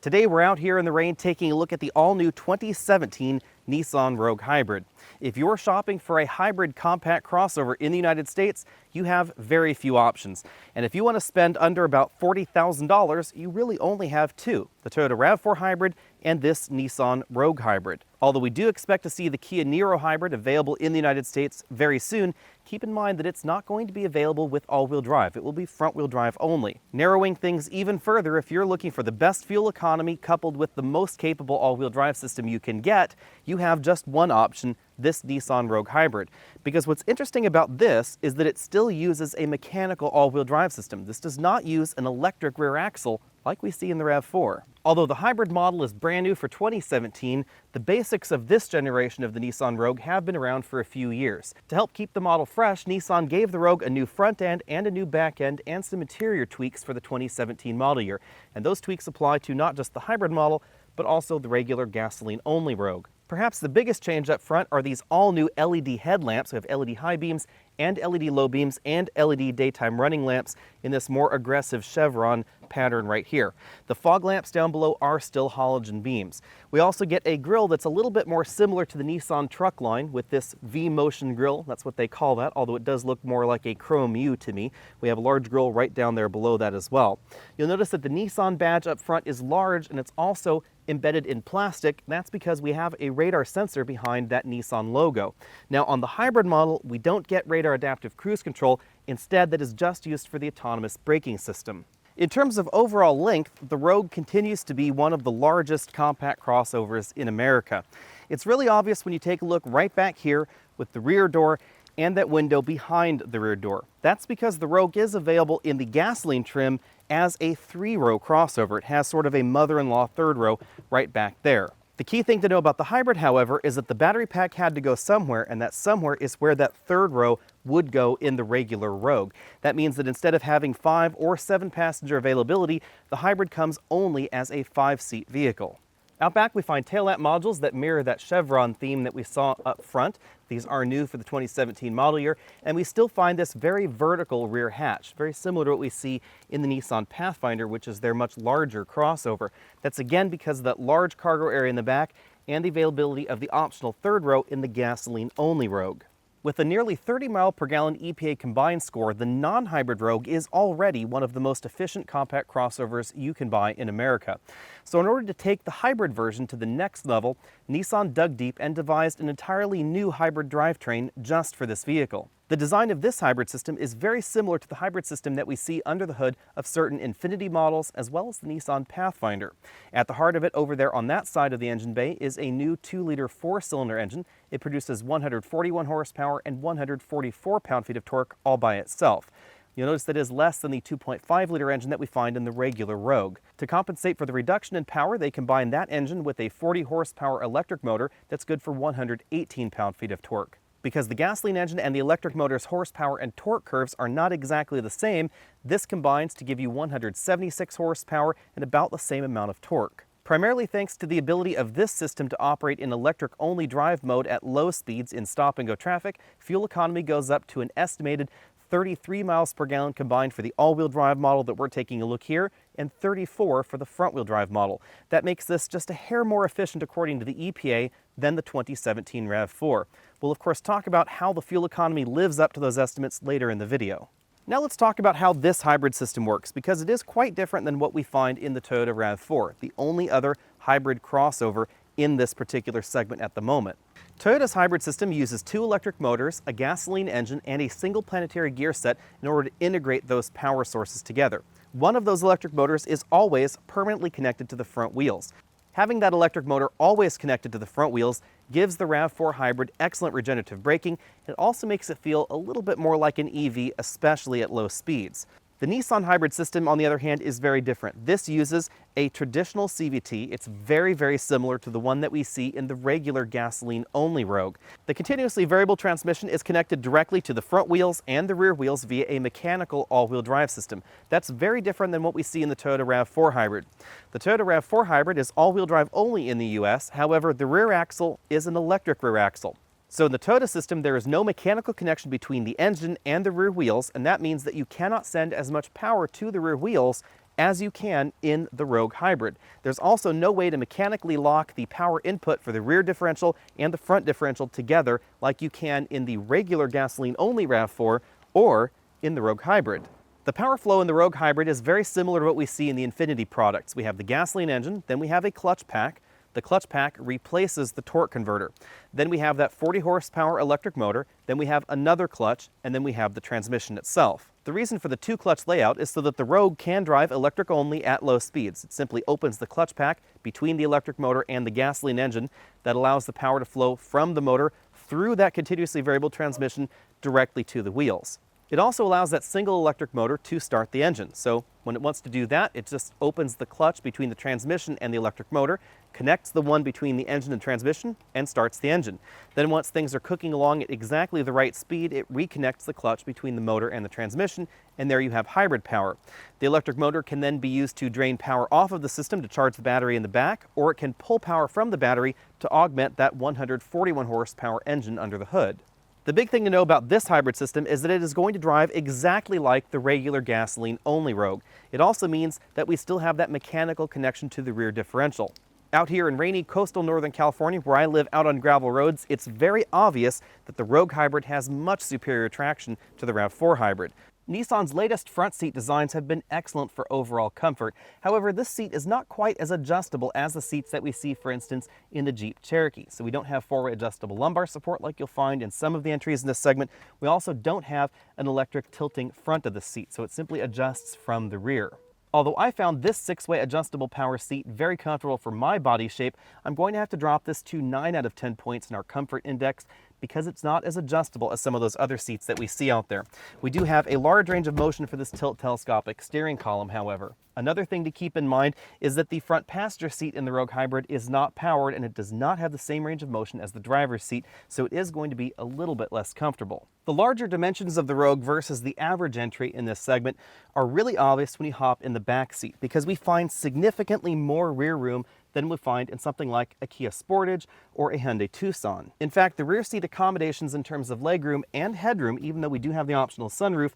Today we're out here in the rain taking a look at the all-new 2017 Nissan Rogue Hybrid. If you're shopping for a hybrid compact crossover in the United States, you have very few options. And if you want to spend under about $40,000, you really only have two, the Toyota RAV4 Hybrid and this Nissan Rogue Hybrid. Although we do expect to see the Kia Niro Hybrid available in the United States very soon, keep in mind that it's not going to be available with all-wheel drive. It will be front-wheel drive only. Narrowing things even further, if you're looking for the best fuel economy coupled with the most capable all-wheel drive system you can get, you have just one option, this Nissan Rogue Hybrid. Because what's interesting about this is that it still uses a mechanical all-wheel drive system. This does not use an electric rear axle like we see in the RAV4. Although the hybrid model is brand new for 2017, the basics of this generation of the Nissan Rogue have been around for a few years. To help keep the model fresh, Nissan gave the Rogue a new front end and a new back end and some interior tweaks for the 2017 model year. And those tweaks apply to not just the hybrid model, but also the regular gasoline-only Rogue. Perhaps the biggest change up front are these all-new LED headlamps. We have LED high beams and LED low beams and LED daytime running lamps in this more aggressive chevron pattern right here. The fog lamps down below are still halogen beams. We also get a grille that's a little bit more similar to the Nissan truck line with this V-motion grille. That's what they call that, although it does look more like a chrome U to me. We have a large grille right down there below that as well. You'll notice that the Nissan badge up front is large and it's also embedded in plastic. That's because we have a radar sensor behind that Nissan logo. Now on the hybrid model, we don't get radar adaptive cruise control. Instead, that is just used for the autonomous braking system. In terms of overall length, the Rogue continues to be one of the largest compact crossovers in America. It's really obvious when you take a look right back here with the rear door and that window behind the rear door. That's because the Rogue is available in the gasoline trim as a 3-row crossover. It has sort of a mother-in-law third row right back there. The key thing to know about the hybrid, however, is that the battery pack had to go somewhere, and that somewhere is where that third row would go in the regular Rogue. That means that instead of having 5 or 7 passenger availability, the hybrid comes only as a 5-seat vehicle. Out back we find tail lamp modules that mirror that chevron theme that we saw up front. These are new for the 2017 model year, and we still find this very vertical rear hatch, very similar to what we see in the Nissan Pathfinder, which is their much larger crossover. That's again because of that large cargo area in the back and the availability of the optional third row in the gasoline-only Rogue. With a nearly 30 mile per gallon EPA combined score, the non-hybrid Rogue is already one of the most efficient compact crossovers you can buy in America. So in order to take the hybrid version to the next level, Nissan dug deep and devised an entirely new hybrid drivetrain just for this vehicle. The design of this hybrid system is very similar to the hybrid system that we see under the hood of certain Infiniti models as well as the Nissan Pathfinder. At the heart of it over there on that side of the engine bay is a new 2-liter 4-cylinder engine. It produces 141 horsepower and 144 pound-feet of torque all by itself. You'll notice that is less than the 2.5-liter engine that we find in the regular Rogue. To compensate for the reduction in power, they combine that engine with a 40 horsepower electric motor that's good for 118 pound-feet of torque. Because the gasoline engine and the electric motor's horsepower and torque curves are not exactly the same, this combines to give you 176 horsepower and about the same amount of torque. Primarily thanks to the ability of this system to operate in electric-only drive mode at low speeds in stop-and-go traffic, fuel economy goes up to an estimated 33 miles per gallon combined for the all-wheel drive model that we're taking a look here, and 34 for the front-wheel drive model. That makes this just a hair more efficient according to the EPA than the 2017 RAV4. We'll of course talk about how the fuel economy lives up to those estimates later in the video. Now let's talk about how this hybrid system works, because it is quite different than what we find in the Toyota RAV4, the only other hybrid crossover in this particular segment at the moment. Toyota's hybrid system uses 2 electric motors, a gasoline engine, and a single planetary gear set in order to integrate those power sources together. One of those electric motors is always permanently connected to the front wheels. Having that electric motor always connected to the front wheels gives the RAV4 Hybrid excellent regenerative braking. It also makes it feel a little bit more like an EV, especially at low speeds. The Nissan hybrid system, on the other hand, is very different. This uses a traditional CVT. It's very, very similar to the one that we see in the regular gasoline-only Rogue. The continuously variable transmission is connected directly to the front wheels and the rear wheels via a mechanical all-wheel drive system. That's very different than what we see in the Toyota RAV4 Hybrid. The Toyota RAV4 Hybrid is all-wheel drive only in the US. However, the rear axle is an electric rear axle. So in the Toyota system, there is no mechanical connection between the engine and the rear wheels, and that means that you cannot send as much power to the rear wheels as you can in the Rogue Hybrid. There's also no way to mechanically lock the power input for the rear differential and the front differential together like you can in the regular gasoline-only RAV4 or in the Rogue Hybrid. The power flow in the Rogue Hybrid is very similar to what we see in the Infiniti products. We have the gasoline engine, then we have a clutch pack. The clutch pack replaces the torque converter. Then we have that 40 horsepower electric motor, then we have another clutch, and then we have the transmission itself. The reason for the two clutch layout is so that the Rogue can drive electric only at low speeds. It simply opens the clutch pack between the electric motor and the gasoline engine that allows the power to flow from the motor through that continuously variable transmission directly to the wheels. It also allows that single electric motor to start the engine. So when it wants to do that, it just opens the clutch between the transmission and the electric motor, connects the one between the engine and transmission, and starts the engine. Then once things are cooking along at exactly the right speed, it reconnects the clutch between the motor and the transmission, and there you have hybrid power. The electric motor can then be used to drain power off of the system to charge the battery in the back, or it can pull power from the battery to augment that 141 horsepower engine under the hood. The big thing to know about this hybrid system is that it is going to drive exactly like the regular gasoline-only Rogue. It also means that we still have that mechanical connection to the rear differential. Out here in rainy coastal Northern California, where I live out on gravel roads, it's very obvious that the Rogue Hybrid has much superior traction to the RAV4 Hybrid. Nissan's latest front seat designs have been excellent for overall comfort. However, this seat is not quite as adjustable as the seats that we see, for instance, in the Jeep Cherokee. So we don't have forward adjustable lumbar support like you'll find in some of the entries in this segment. We also don't have an electric tilting front of the seat, so it simply adjusts from the rear. Although I found this 6-way adjustable power seat very comfortable for my body shape, I'm going to have to drop this to 9 out of 10 points in our comfort index because it's not as adjustable as some of those other seats that we see out there. We do have a large range of motion for this tilt telescopic steering column, however. Another thing to keep in mind is that the front passenger seat in the Rogue Hybrid is not powered and it does not have the same range of motion as the driver's seat, so it is going to be a little bit less comfortable. The larger dimensions of the Rogue versus the average entry in this segment are really obvious when you hop in the back seat because we find significantly more rear room than we find in something like a Kia Sportage or a Hyundai Tucson. In fact, the rear seat accommodations in terms of legroom and headroom, even though we do have the optional sunroof,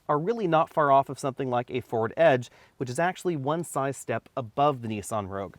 are really not far off of something like a Ford Edge, which is actually one size step above the Nissan Rogue.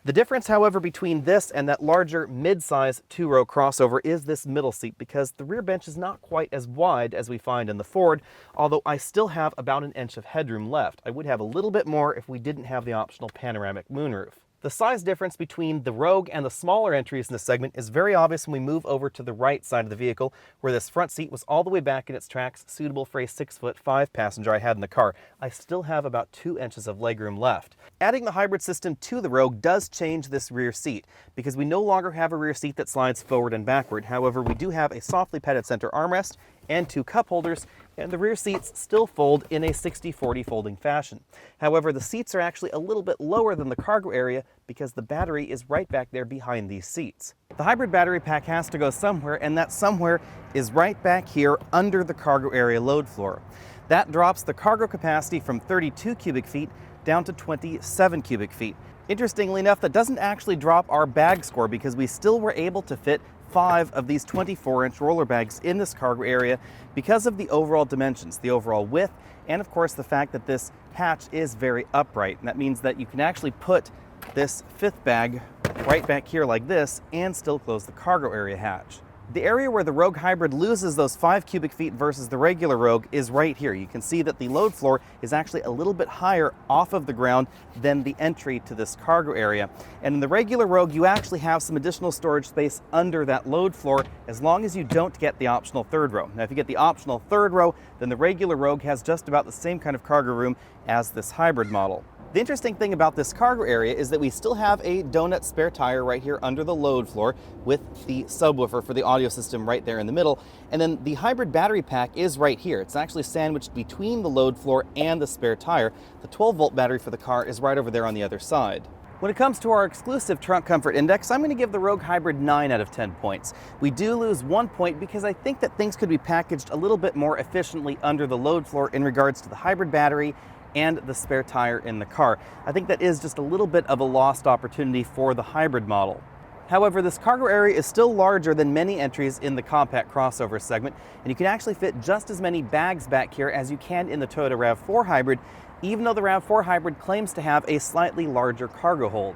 The difference, however, between this and that larger mid-size two-row crossover is this middle seat because the rear bench is not quite as wide as we find in the Ford, although I still have about an inch of headroom left. I would have a little bit more if we didn't have the optional panoramic moonroof. The size difference between the Rogue and the smaller entries in this segment is very obvious when we move over to the right side of the vehicle, where this front seat was all the way back in its tracks, suitable for a 6'5" passenger I had in the car. I still have about 2 inches of legroom left. Adding the hybrid system to the Rogue does change this rear seat, because we no longer have a rear seat that slides forward and backward. However, we do have a softly padded center armrest and 2 cup holders, and the rear seats still fold in a 60-40 folding fashion. However, the seats are actually a little bit lower than the cargo area because the battery is right back there behind these seats. The hybrid battery pack has to go somewhere, and that somewhere is right back here under the cargo area load floor. That drops the cargo capacity from 32 cubic feet down to 27 cubic feet. Interestingly enough, that doesn't actually drop our bag score because we still were able to fit 5 of these 24-inch roller bags in this cargo area because of the overall dimensions, the overall width, and of course the fact that this hatch is very upright. And that means that you can actually put this 5th bag right back here like this and still close the cargo area hatch. The area where the Rogue Hybrid loses those 5 cubic feet versus the regular Rogue is right here. You can see that the load floor is actually a little bit higher off of the ground than the entry to this cargo area. And in the regular Rogue, you actually have some additional storage space under that load floor as long as you don't get the optional 3rd row. Now, if you get the optional 3rd row, then the regular Rogue has just about the same kind of cargo room as this hybrid model. The interesting thing about this cargo area is that we still have a donut spare tire right here under the load floor with the subwoofer for the audio system right there in the middle. And then the hybrid battery pack is right here. It's actually sandwiched between the load floor and the spare tire. The 12-volt battery for the car is right over there on the other side. When it comes to our exclusive trunk comfort index, I'm going to give the Rogue Hybrid 9 out of 10 points. We do lose 1 point because I think that things could be packaged a little bit more efficiently under the load floor in regards to the hybrid battery and the spare tire in the car. I think that is just a little bit of a lost opportunity for the hybrid model. However, this cargo area is still larger than many entries in the compact crossover segment, and you can actually fit just as many bags back here as you can in the Toyota RAV4 Hybrid, even though the RAV4 Hybrid claims to have a slightly larger cargo hold.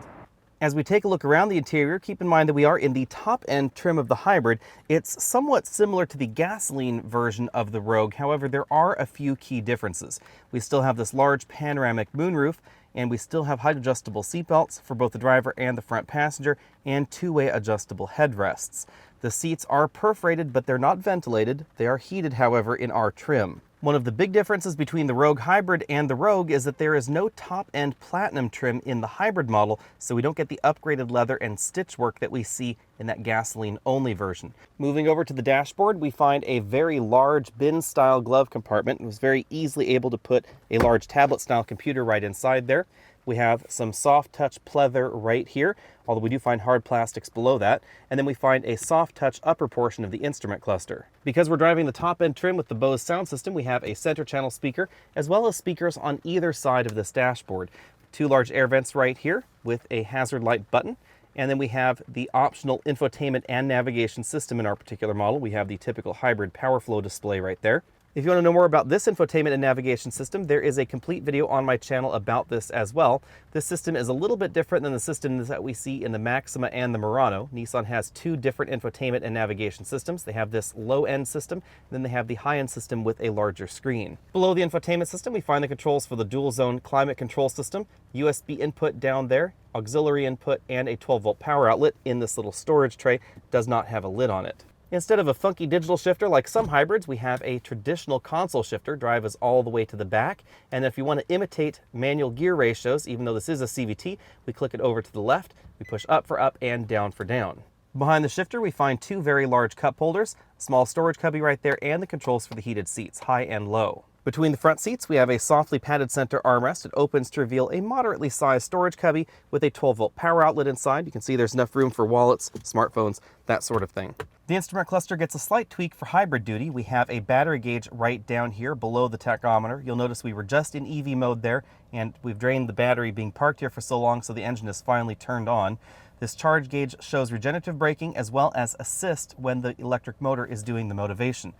As we take a look around the interior, keep in mind that we are in the top-end trim of the Hybrid. It's somewhat similar to the gasoline version of the Rogue. However, there are a few key differences. We still have this large panoramic moonroof, and we still have height-adjustable seatbelts for both the driver and the front passenger, and two-way adjustable headrests. The seats are perforated, but they're not ventilated. They are heated, however, in our trim. One of the big differences between the Rogue Hybrid and the Rogue is that there is no top-end platinum trim in the Hybrid model, so we don't get the upgraded leather and stitch work that we see in that gasoline-only version. Moving over to the dashboard, we find a very large bin-style glove compartment. It was very easily able to put a large tablet-style computer right inside there. We have some soft touch pleather right here, although we do find hard plastics below that. And then we find a soft touch upper portion of the instrument cluster. Because we're driving the top end trim with the Bose sound system, we have a center channel speaker, as well as speakers on either side of this dashboard. Two large air vents right here with a hazard light button. And then we have the optional infotainment and navigation system in our particular model. We have the typical hybrid power flow display right there. If you want to know more about this infotainment and navigation system, there is a complete video on my channel about this as well. This system is a little bit different than the systems that we see in the Maxima and the Murano. Nissan has two different infotainment and navigation systems. They have this low-end system, and then they have the high-end system with a larger screen. Below the infotainment system, we find the controls for the dual-zone climate control system, USB input down there, auxiliary input, and a 12-volt power outlet in this little storage tray. It does not have a lid on it. Instead of a funky digital shifter like some hybrids, we have a traditional console shifter. Drive is all the way to the back. And if you want to imitate manual gear ratios, even though this is a CVT, we click it over to the left, we push up for up and down for down. Behind the shifter, we find two very large cup holders, small storage cubby right there, and the controls for the heated seats, high and low. Between the front seats, we have a softly padded center armrest. It opens to reveal a moderately sized storage cubby with a 12-volt power outlet inside. You can see there's enough room for wallets, smartphones, that sort of thing. The instrument cluster gets a slight tweak for hybrid duty. We have a battery gauge right down here below the tachometer. You'll notice we were just in EV mode there, and we've drained the battery being parked here for so long, so the engine is finally turned on. This charge gauge shows regenerative braking as well as assist when the electric motor is doing the motivation.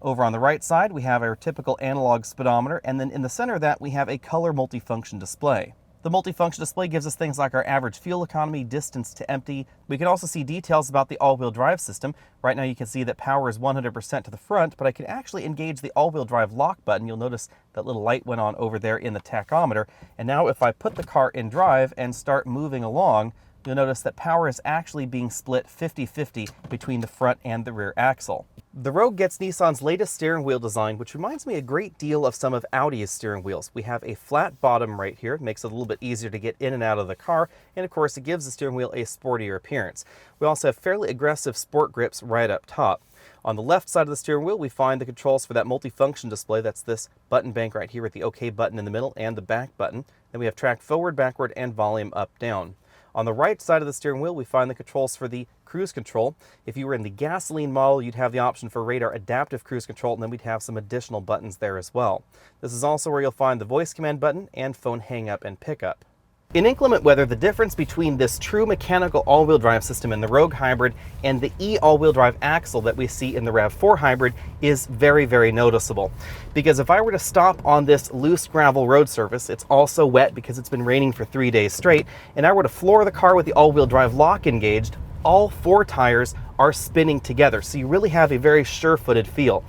Over on the right side, we have our typical analog speedometer, and then in the center of that, we have a color multifunction display. The multifunction display gives us things like our average fuel economy, distance to empty. We can also see details about the all-wheel drive system. Right now you can see that power is 100% to the front, but I can actually engage the all-wheel drive lock button. You'll notice that little light went on over there in the tachometer. And now if I put the car in drive and start moving along, you'll notice that power is actually being split 50-50 between the front and the rear axle. The Rogue gets Nissan's latest steering wheel design, which reminds me a great deal of some of Audi's steering wheels. We have a flat bottom right here. It makes it a little bit easier to get in and out of the car, and of course it gives the steering wheel a sportier appearance. We also have fairly aggressive sport grips right up top. On the left side of the steering wheel, we find the controls for that multifunction display. That's this button bank right here with the OK button in the middle and the back button. Then we have track forward, backward, and volume up, down. On the right side of the steering wheel, we find the controls for the cruise control. If you were in the gasoline model, you'd have the option for radar adaptive cruise control, and then we'd have some additional buttons there as well. This is also where you'll find the voice command button and phone hang up and pickup. In inclement weather, the difference between this true mechanical all-wheel drive system in the Rogue Hybrid and the all-wheel drive axle that we see in the RAV4 Hybrid is very, very noticeable. Because if I were to stop on this loose gravel road surface, it's also wet because it's been raining for 3 days straight, and I were to floor the car with the all-wheel drive lock engaged, all four tires are spinning together, so you really have a very sure-footed feel.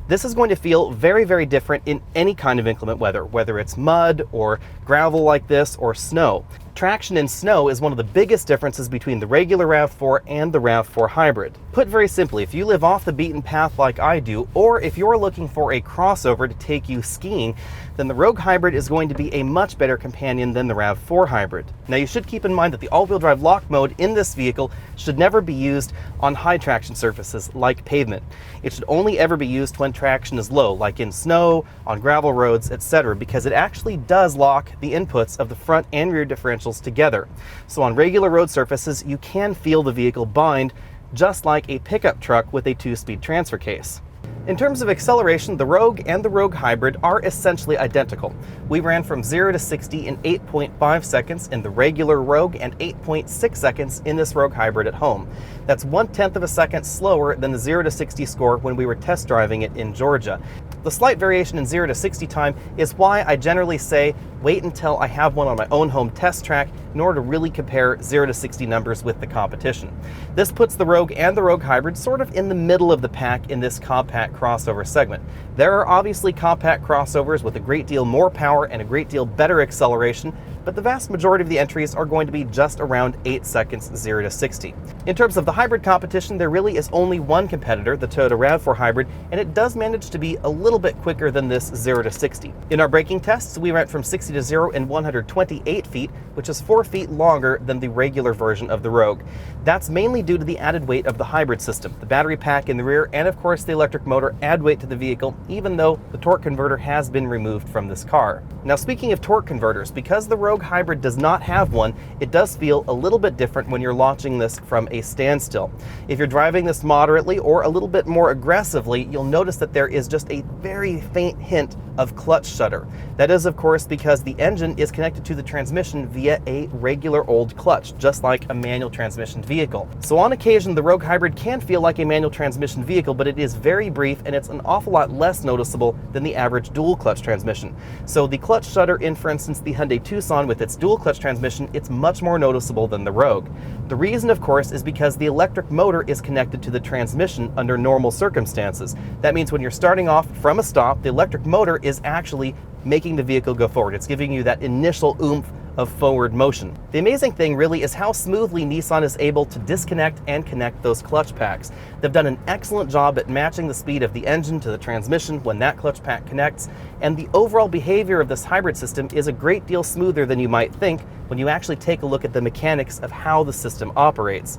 This is going to feel very, very different in any kind of inclement weather, whether it's mud or gravel like this or snow. Traction in snow is one of the biggest differences between the regular RAV4 and the RAV4 Hybrid. Put very simply, if you live off the beaten path like I do, or if you're looking for a crossover to take you skiing, then the Rogue Hybrid is going to be a much better companion than the RAV4 Hybrid. Now you should keep in mind that the all-wheel drive lock mode in this vehicle should never be used on high traction surfaces like pavement. It should only ever be used when traction is low, like in snow, on gravel roads, etc., because it actually does lock the inputs of the front and rear differentials together. So on regular road surfaces, you can feel the vehicle bind just like a pickup truck with a 2-speed transfer case. In terms of acceleration, the Rogue and the Rogue Hybrid are essentially identical. We ran from 0 to 60 in 8.5 seconds in the regular Rogue and 8.6 seconds in this Rogue Hybrid at home. That's 1/10 of a second slower than the 0 to 60 score when we were test driving it in Georgia. The slight variation in 0 to 60 time is why I generally say wait until I have one on my own home test track in order to really compare 0 to 60 numbers with the competition. This puts the Rogue and the Rogue Hybrid sort of in the middle of the pack in this compact crossover segment. There are obviously compact crossovers with a great deal more power and a great deal better acceleration, but the vast majority of the entries are going to be just around 8 seconds 0 to 60. In terms of the hybrid competition, there really is only one competitor, the Toyota RAV4 Hybrid, and it does manage to be a little bit quicker than this 0 to 60. In our braking tests, we went from 60 to 0 in 128 feet, which is 4 feet longer than the regular version of the Rogue. That's mainly due to the added weight of the hybrid system. The battery pack in the rear and of course the electric motor add weight to the vehicle, even though the torque converter has been removed from this car. Now, speaking of torque converters, because the Rogue Hybrid does not have one, it does feel a little bit different when you're launching this from a standstill. If you're driving this moderately or a little bit more aggressively, you'll notice that there is just a very faint hint of clutch shudder. That is, of course, because the engine is connected to the transmission via a regular old clutch, just like a manual transmission vehicle. So on occasion, the Rogue Hybrid can feel like a manual transmission vehicle, but it is very brief and it's an awful lot less noticeable than the average dual clutch transmission. So the clutch shudder in, for instance, the Hyundai Tucson with its dual clutch transmission, it's much more noticeable than the Rogue. The reason, of course, is because the electric motor is connected to the transmission under normal circumstances. That means when you're starting off from a stop, the electric motor is actually making the vehicle go forward. It's giving you that initial oomph of forward motion. The amazing thing really is how smoothly Nissan is able to disconnect and connect those clutch packs. They've done an excellent job at matching the speed of the engine to the transmission when that clutch pack connects, and the overall behavior of this hybrid system is a great deal smoother than you might think when you actually take a look at the mechanics of how the system operates.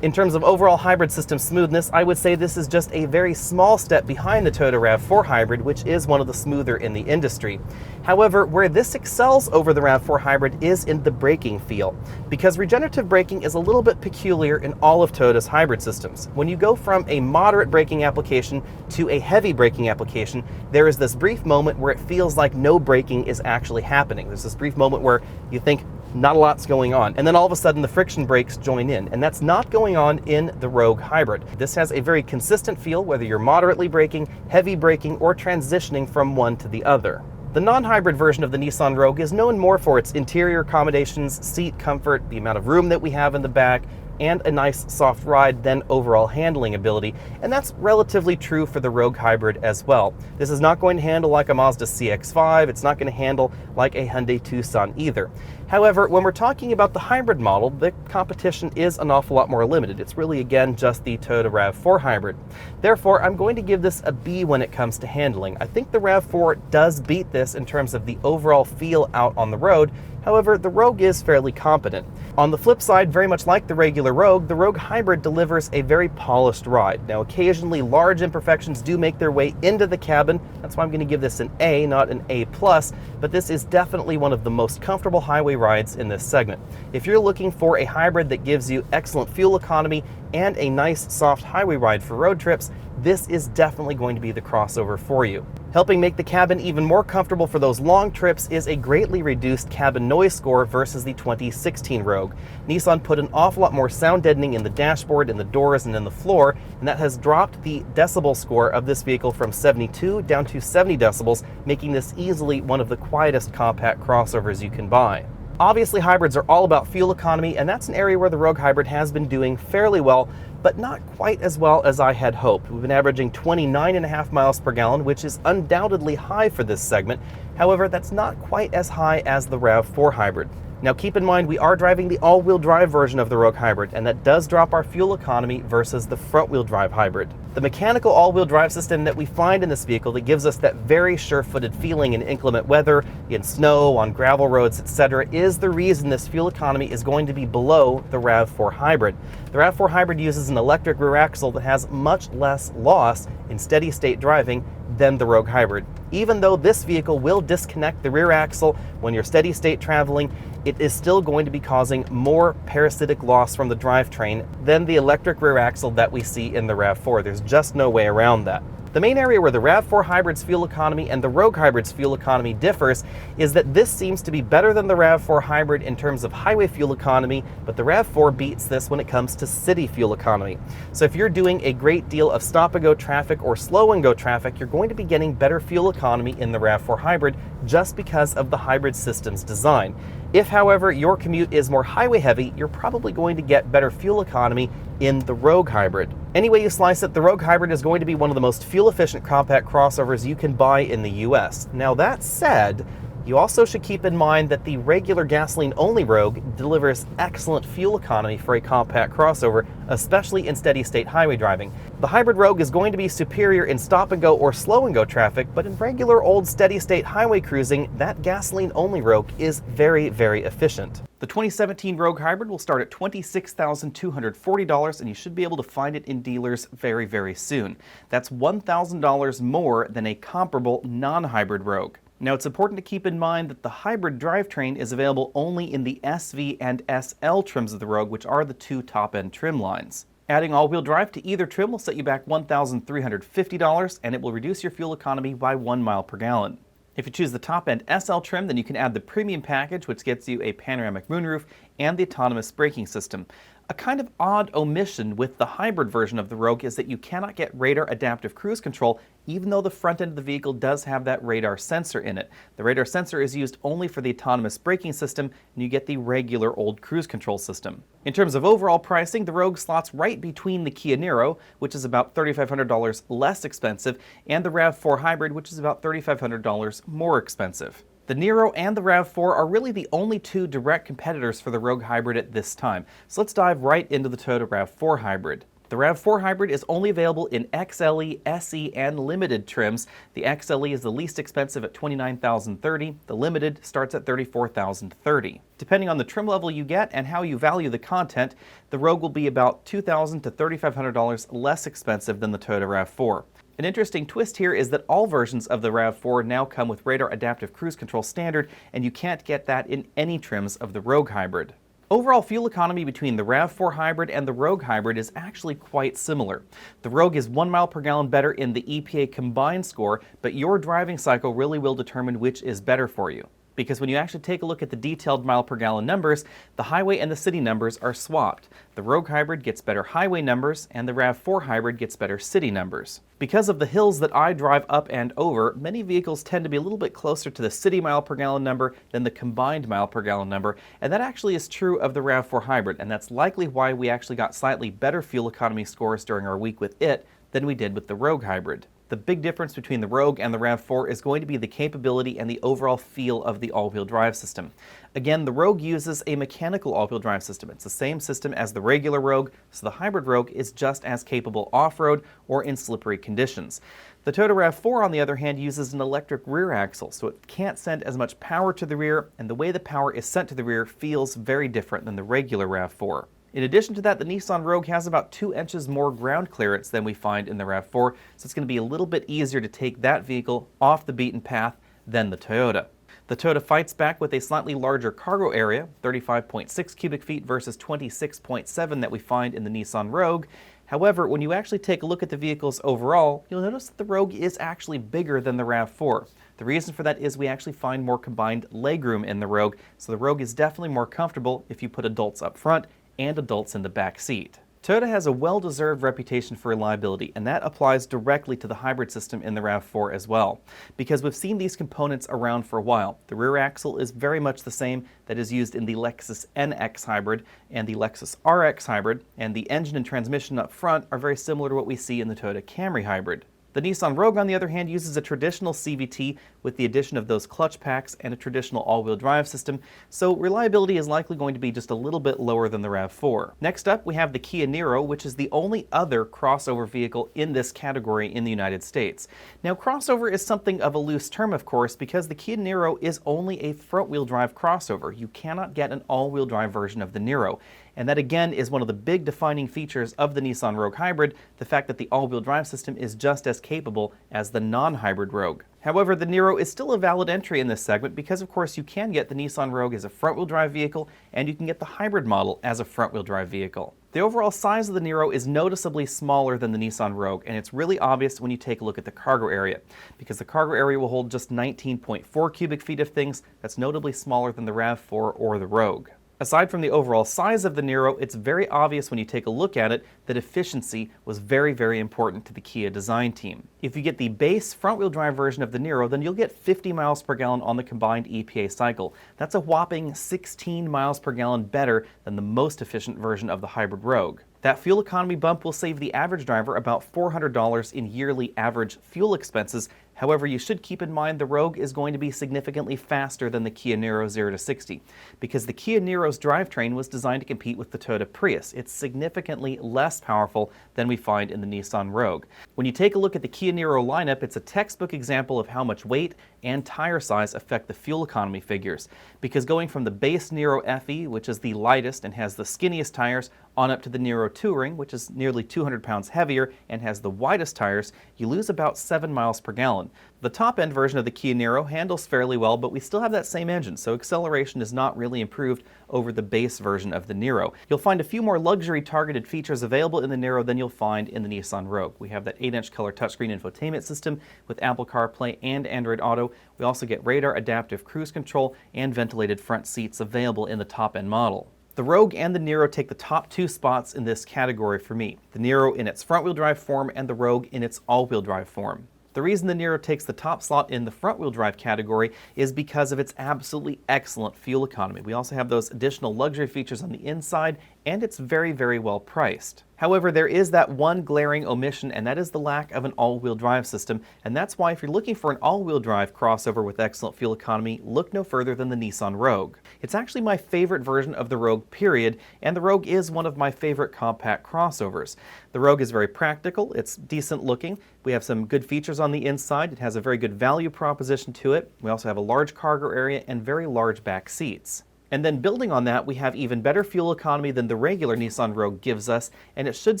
In terms of overall hybrid system smoothness, I would say this is just a very small step behind the Toyota RAV4 Hybrid, which is one of the smoother in the industry. However, where this excels over the RAV4 Hybrid is in the braking feel, because regenerative braking is a little bit peculiar in all of Toyota's hybrid systems. When you go from a moderate braking application to a heavy braking application, there is this brief moment where it feels like no braking is actually happening. There's this brief moment where you think, not a lot's going on. And then all of a sudden the friction brakes join in, and that's not going on in the Rogue Hybrid. This has a very consistent feel whether you're moderately braking, heavy braking, or transitioning from one to the other. The non-hybrid version of the Nissan Rogue is known more for its interior accommodations, seat comfort, the amount of room that we have in the back, and a nice soft ride than overall handling ability, and that's relatively true for the Rogue Hybrid as well. This is not going to handle like a Mazda CX-5, it's not going to handle like a Hyundai Tucson either. However, when we're talking about the hybrid model, the competition is an awful lot more limited. It's really, again, just the Toyota RAV4 Hybrid. Therefore, I'm going to give this a B when it comes to handling. I think the RAV4 does beat this in terms of the overall feel out on the road. However, the Rogue is fairly competent. On the flip side, very much like the regular Rogue, the Rogue Hybrid delivers a very polished ride. Now, occasionally large imperfections do make their way into the cabin. That's why I'm going to give this an A, not an A+, but this is definitely one of the most comfortable highway rides in this segment. If you're looking for a hybrid that gives you excellent fuel economy and a nice soft highway ride for road trips, this is definitely going to be the crossover for you. Helping make the cabin even more comfortable for those long trips is a greatly reduced cabin noise score versus the 2016 Rogue. Nissan put an awful lot more sound deadening in the dashboard, in the doors, and in the floor, and that has dropped the decibel score of this vehicle from 72 down to 70 decibels, making this easily one of the quietest compact crossovers you can buy. Obviously, hybrids are all about fuel economy, and that's an area where the Rogue Hybrid has been doing fairly well, but not quite as well as I had hoped. We've been averaging 29.5 miles per gallon, which is undoubtedly high for this segment. However, that's not quite as high as the RAV4 Hybrid. Now keep in mind, we are driving the all-wheel drive version of the Rogue Hybrid, and that does drop our fuel economy versus the front-wheel drive hybrid. The mechanical all-wheel drive system that we find in this vehicle that gives us that very sure-footed feeling in inclement weather, in snow, on gravel roads, etc., is the reason this fuel economy is going to be below the RAV4 Hybrid. The RAV4 Hybrid uses an electric rear axle that has much less loss in steady-state driving than the Rogue Hybrid. Even though this vehicle will disconnect the rear axle when you're steady-state traveling, it is still going to be causing more parasitic loss from the drivetrain than the electric rear axle that we see in the RAV4. There's just no way around that. The main area where the RAV4 Hybrid's fuel economy and the Rogue Hybrid's fuel economy differs is that this seems to be better than the RAV4 Hybrid in terms of highway fuel economy, but the RAV4 beats this when it comes to city fuel economy. So if you're doing a great deal of stop-and-go traffic or slow-and-go traffic, you're going to be getting better fuel economy in the RAV4 Hybrid just because of the hybrid system's design. If, however, your commute is more highway heavy, you're probably going to get better fuel economy in the Rogue Hybrid. Any way you slice it, the Rogue Hybrid is going to be one of the most fuel-efficient compact crossovers you can buy in the US. Now that said, you also should keep in mind that the regular gasoline-only Rogue delivers excellent fuel economy for a compact crossover, especially in steady-state highway driving. The Hybrid Rogue is going to be superior in stop-and-go or slow-and-go traffic, but in regular old steady-state highway cruising, that gasoline-only Rogue is very, very efficient. The 2017 Rogue Hybrid will start at $26,240, and you should be able to find it in dealers very, very soon. That's $1,000 more than a comparable non-hybrid Rogue. Now, it's important to keep in mind that the hybrid drivetrain is available only in the SV and SL trims of the Rogue, which are the two top-end trim lines. Adding all-wheel drive to either trim will set you back $1,350, and it will reduce your fuel economy by 1 mile per gallon. If you choose the top-end SL trim, then you can add the premium package, which gets you a panoramic moonroof and the autonomous braking system. A kind of odd omission with the hybrid version of the Rogue is that you cannot get radar adaptive cruise control, even though the front end of the vehicle does have that radar sensor in it. The radar sensor is used only for the autonomous braking system, and you get the regular old cruise control system. In terms of overall pricing, the Rogue slots right between the Kia Niro, which is about $3,500 less expensive, and the RAV4 Hybrid, which is about $3,500 more expensive. The Niro and the RAV4 are really the only two direct competitors for the Rogue Hybrid at this time. So let's dive right into the Toyota RAV4 Hybrid. The RAV4 Hybrid is only available in XLE, SE, and Limited trims. The XLE is the least expensive at $29,030. The Limited starts at $34,030. Depending on the trim level you get and how you value the content, the Rogue will be about $2,000 to $3,500 less expensive than the Toyota RAV4. An interesting twist here is that all versions of the RAV4 now come with radar adaptive cruise control standard, and you can't get that in any trims of the Rogue Hybrid. Overall fuel economy between the RAV4 Hybrid and the Rogue Hybrid is actually quite similar. The Rogue is 1 mile per gallon better in the EPA combined score, but your driving cycle really will determine which is better for you. Because when you actually take a look at the detailed mile per gallon numbers, the highway and the city numbers are swapped. The Rogue Hybrid gets better highway numbers, and the RAV4 Hybrid gets better city numbers. Because of the hills that I drive up and over, many vehicles tend to be a little bit closer to the city mile per gallon number than the combined mile per gallon number, and that actually is true of the RAV4 Hybrid, and that's likely why we actually got slightly better fuel economy scores during our week with it than we did with the Rogue Hybrid. The big difference between the Rogue and the RAV4 is going to be the capability and the overall feel of the all-wheel drive system. Again, the Rogue uses a mechanical all-wheel drive system. It's the same system as the regular Rogue, so the hybrid Rogue is just as capable off-road or in slippery conditions. The Toyota RAV4, on the other hand, uses an electric rear axle, so it can't send as much power to the rear, and the way the power is sent to the rear feels very different than the regular RAV4. In addition to that, the Nissan Rogue has about 2 inches more ground clearance than we find in the RAV4, so it's going to be a little bit easier to take that vehicle off the beaten path than the Toyota. The Toyota fights back with a slightly larger cargo area, 35.6 cubic feet versus 26.7 that we find in the Nissan Rogue. However, when you actually take a look at the vehicles overall, you'll notice that the Rogue is actually bigger than the RAV4. The reason for that is we actually find more combined legroom in the Rogue, so the Rogue is definitely more comfortable if you put adults up front and adults in the back seat. Toyota has a well-deserved reputation for reliability, and that applies directly to the hybrid system in the RAV4 as well. Because we've seen these components around for a while. The rear axle is very much the same that is used in the Lexus NX Hybrid and the Lexus RX Hybrid, and the engine and transmission up front are very similar to what we see in the Toyota Camry Hybrid. The Nissan Rogue, on the other hand, uses a traditional CVT with the addition of those clutch packs and a traditional all-wheel drive system, so reliability is likely going to be just a little bit lower than the RAV4. Next up, we have the Kia Niro, which is the only other crossover vehicle in this category in the United States. Now, crossover is something of a loose term, of course, because the Kia Niro is only a front-wheel drive crossover. You cannot get an all-wheel drive version of the Niro. And that again is one of the big defining features of the Nissan Rogue Hybrid, the fact that the all-wheel drive system is just as capable as the non-hybrid Rogue. However, the Niro is still a valid entry in this segment because, of course, you can get the Nissan Rogue as a front-wheel drive vehicle and you can get the hybrid model as a front-wheel drive vehicle. The overall size of the Niro is noticeably smaller than the Nissan Rogue, and it's really obvious when you take a look at the cargo area, because the cargo area will hold just 19.4 cubic feet of things. That's notably smaller than the RAV4 or the Rogue. Aside from the overall size of the Niro, it's very obvious when you take a look at it that efficiency was very, very important to the Kia design team. If you get the base front-wheel drive version of the Niro, then you'll get 50 miles per gallon on the combined EPA cycle. That's a whopping 16 miles per gallon better than the most efficient version of the hybrid Rogue. That fuel economy bump will save the average driver about $400 in yearly average fuel expenses. However, you should keep in mind the Rogue is going to be significantly faster than the Kia Niro 0 to 60, because the Kia Niro's drivetrain was designed to compete with the Toyota Prius. It's significantly less powerful than we find in the Nissan Rogue. When you take a look at the Kia Niro lineup, it's a textbook example of how much weight and tire size affect the fuel economy figures, because going from the base Niro FE, which is the lightest and has the skinniest tires, on up to the Niro Touring, which is nearly 200 pounds heavier and has the widest tires, you lose about 7 miles per gallon. The top-end version of the Kia Niro handles fairly well, but we still have that same engine, so acceleration is not really improved over the base version of the Niro. You'll find a few more luxury-targeted features available in the Niro than you'll find in the Nissan Rogue. We have that 8-inch color touchscreen infotainment system with Apple CarPlay and Android Auto. We also get radar adaptive cruise control and ventilated front seats available in the top-end model. The Rogue and the Niro take the top 2 spots in this category for me. The Niro in its front-wheel drive form and the Rogue in its all-wheel drive form. The reason the Niro takes the top slot in the front-wheel drive category is because of its absolutely excellent fuel economy. We also have those additional luxury features on the inside, and it's very, very well priced. However, there is that one glaring omission, and that is the lack of an all-wheel drive system, and that's why if you're looking for an all-wheel drive crossover with excellent fuel economy, look no further than the Nissan Rogue. It's actually my favorite version of the Rogue, period, and the Rogue is one of my favorite compact crossovers. The Rogue is very practical, it's decent looking, we have some good features on the inside, it has a very good value proposition to it, we also have a large cargo area and very large back seats. And then building on that, we have even better fuel economy than the regular Nissan Rogue gives us, and it should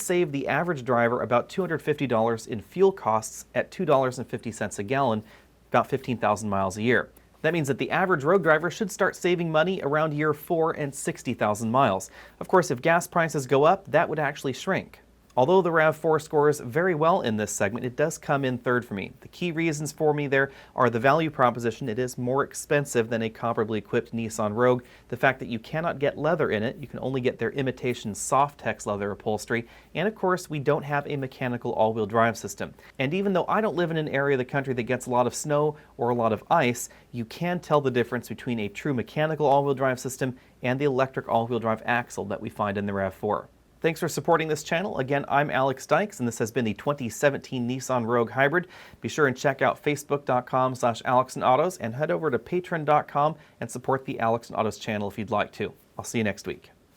save the average driver about $250 in fuel costs at $2.50 a gallon, about 15,000 miles a year. That means that the average Rogue driver should start saving money around year 4 and 60,000 miles. Of course, if gas prices go up, that would actually shrink. Although the RAV4 scores very well in this segment, it does come in third for me. The key reasons for me there are the value proposition. It is more expensive than a comparably equipped Nissan Rogue. The fact that you cannot get leather in it, you can only get their imitation Softex leather upholstery. And of course, we don't have a mechanical all-wheel drive system. And even though I don't live in an area of the country that gets a lot of snow or a lot of ice, you can tell the difference between a true mechanical all-wheel drive system and the electric all-wheel drive axle that we find in the RAV4. Thanks for supporting this channel. Again, I'm Alex Dykes, and this has been the 2017 Nissan Rogue Hybrid. Be sure and check out facebook.com/AlexandAutos and head over to patreon.com and support the Alex and Autos channel if you'd like to. I'll see you next week.